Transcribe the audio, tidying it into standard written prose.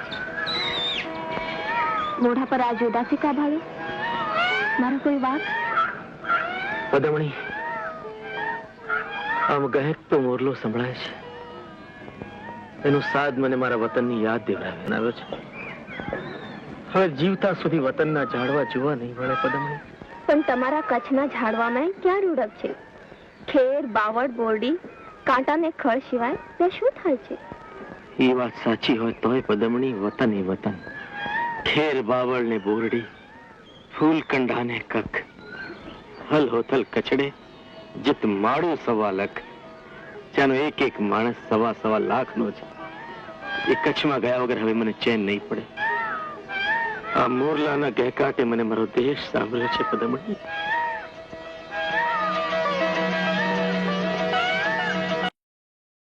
કદાચ મોઢા પર આજ ઉદાસી કા ભાવી? મારો કોઈ વાત? પદમણી, આમ ગહેક તો મોરલો સંભળાય છે. એનું સાદ મને મારા વતનની યાદ દેવડાવ્યો છે. હવે જીવતા સુધી વતનના ઝાડવા જોવા નહીં મળે પદમણી. પણ તમારા કચ્છના ઝાડવામાં ક્યાં રૂડક છે? ખેર, બાવળ, બોરડી, કાંટા ને ખડ સિવાય ત્યાં શું થાય છે? એ વાત સાચી હોય તોય પદમણી, વતન એ વતન. ખેર, બાવળ ને બોરડી, ફૂલ કંડા ને કખ, હલ હોથલ કચડે, જીત માળું સવા લખ, ત્યાંનો એક એક માણસ સવા સવા લાખનો છે. એ કચ્છમાં ગયા વગર હવે મને ચેન નહીં પડે. આ મોરલાના ગહેકાટે મને મારો દેશ સાંભળ્યો છે પદમણી.